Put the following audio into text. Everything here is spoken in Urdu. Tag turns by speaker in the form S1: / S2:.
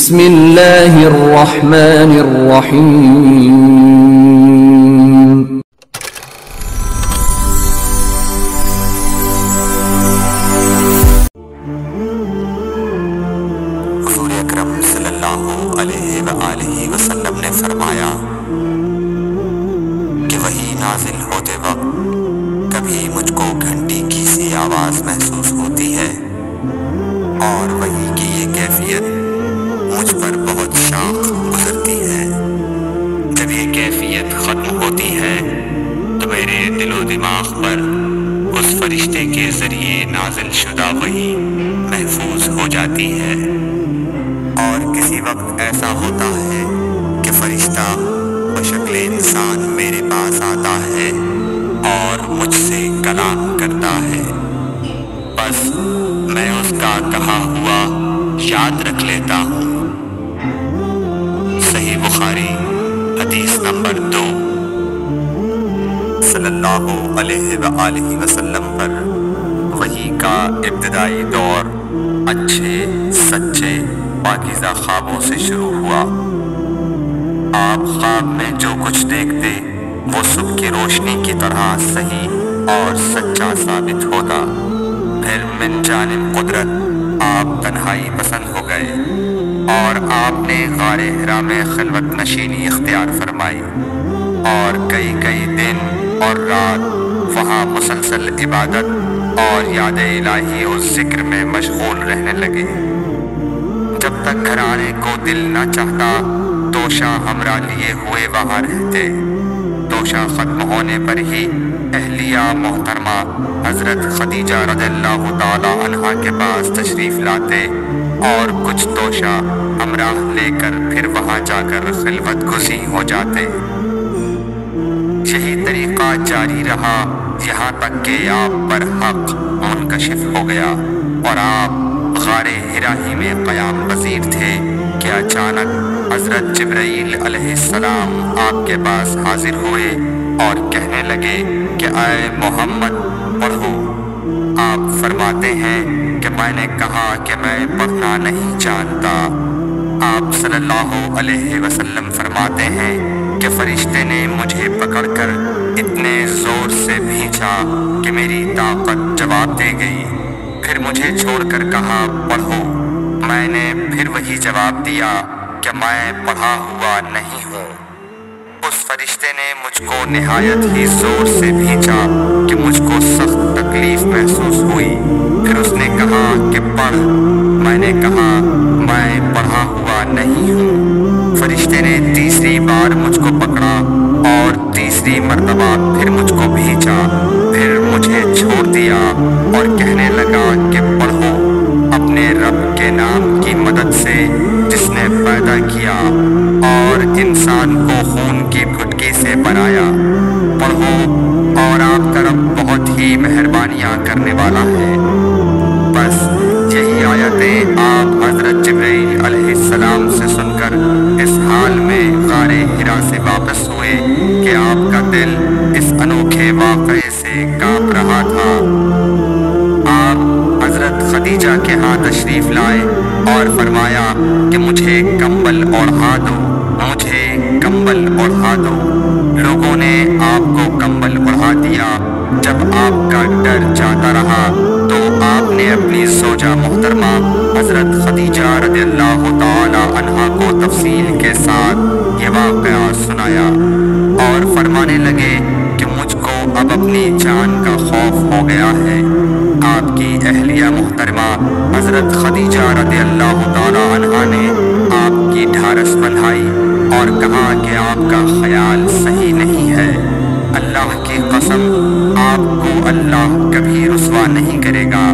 S1: بسم اللہ الرحمن الرحیم۔
S2: حضور اکرم صلی اللہ علیہ وآلہ وسلم نے فرمایا کہ وحی نازل ہوتے وقت کبھی مجھ کو گھنٹی کی سی آواز محسوس ہوتی ہے، اور وحی کی یہ کیفیت مجھ پر بہت شاق گزرتی ہے۔ جب یہ کیفیت ختم ہوتی ہے تو میرے دل و دماغ پر اس فرشتے کے ذریعے نازل شدہ وحی محفوظ ہو جاتی ہے، اور کسی وقت ایسا ہوتا ہے کہ فرشتہ بشکل انسان میرے پاس آتا ہے اور مجھ سے کلام کرتا ہے، بس میں اس کا کہا ہوا یاد رکھ لیتا ہوں۔ صحیح بخاری حدیث نمبر 2۔ صلی اللہ علیہ وآلہ وسلم پر وحی کا ابتدائی دور اچھے سچے پاکیزہ خوابوں سے شروع ہوا۔ آپ خواب میں جو کچھ دیکھتے وہ صبح کی روشنی کی طرح صحیح اور سچا ثابت ہوتا۔ پھر من جانب قدرت آپ تنہائی پسند ہو گئے اور آپ نے غار حرا میں خلوت نشینی اختیار فرمائی، اور کئی دن اور رات وہاں مسلسل عبادت اور یاد الہی اور ذکر میں مشغول رہنے لگے۔ جب تک گھر آنے کو دل نہ چاہتا توشہ ہمراہ لیے ہوئے وہاں رہتے۔ توشہ ختم ہونے پر ہی اہلیہ محترمہ حضرت خدیجہ رضی اللہ تعالی عنہا کے پاس تشریف لاتے اور کچھ توشہ ہمراہ لے کر پھر وہاں جا کر خلوت گزین ہو جاتے۔ یہی طریقہ جاری رہا یہاں تک کہ آپ پر حق منکشف ہو گیا اور آپ غار حرا ہی میں قیام پذیر تھے کہ اچانک حضرت جبرائیل علیہ السلام آپ کے پاس حاضر ہوئے اور کہنے لگے کہ اے محمد پڑھو۔ آپ فرماتے ہیں کہ میں نے کہا کہ میں پڑھنا نہیں جانتا۔ آپ صلی اللہ علیہ وسلم فرماتے ہیں کہ فرشتے نے مجھے پکڑ کر اتنے زور سے بھینچا کہ میری طاقت جواب دے گئی، پھر مجھے چھوڑ کر کہا پڑھو۔ میں نے پھر وہی جواب دیا کہ میں پڑھا ہوا نہیں ہوں۔ اس فرشتے نے مجھ کو نہایت ہی زور سے بھینچا کہ مجھ کو سخت تکلیف محسوس ہوئی، پھر اس نے کہا کہ پڑھ۔ میں نے کہا میں پڑھا ہوا نہیں ہوں۔ فرشتے نے تیسری بار مجھ کو پکڑا اور تیسری مرتبہ پھر مجھ کو بھینچا، پھر مجھے چھوڑ دیا اور کہنے لگا کہ پڑھو اپنے رب کے نام کی مدد سے جس نے پیدا کیا اور انسان کو خون کی گھٹکی سے بنایا۔ پڑھو اور آپ کا رب بہت ہی مہربانیاں کرنے والا ہے۔ بس یہی آیتیں آپ حضرت جبرائیل علیہ السلام سے سن کر اس حال میں غار حرا سے واپس ہوئے کہ آپ کا دل اس انوکھے واقعے سے کانپ رہا تھا۔ آپ حضرت خدیجہ کے ہاں تشریف لائے اور فرمایا کہ مجھے کمبل اوڑھا دو، مجھے کمبل اوڑھا دو۔ لوگوں نے آپ کو کمبل اوڑھا دیا۔ جب آپ کا ڈر جاتا رہا تو آپ نے اپنی زوجہ محترمہ حضرت خدیجہ رضی اللہ تعالی عنہا کو تفصیل کے ساتھ یہ واقعہ سنایا اور فرمانے لگے کہ مجھ کو اب اپنی جان کا خوف ہو گیا ہے۔ آپ کی اہلیہ محترمہ حضرت خدیجہ رضی اللہ تعالی عنہا نے آپ کی ڈھارس بندھائی اور کہا کہ آپ کا خیال صحیح نہیں ہے۔ اللہ کی قسم آپ کو اللہ کبھی رسوا نہیں کرے گا۔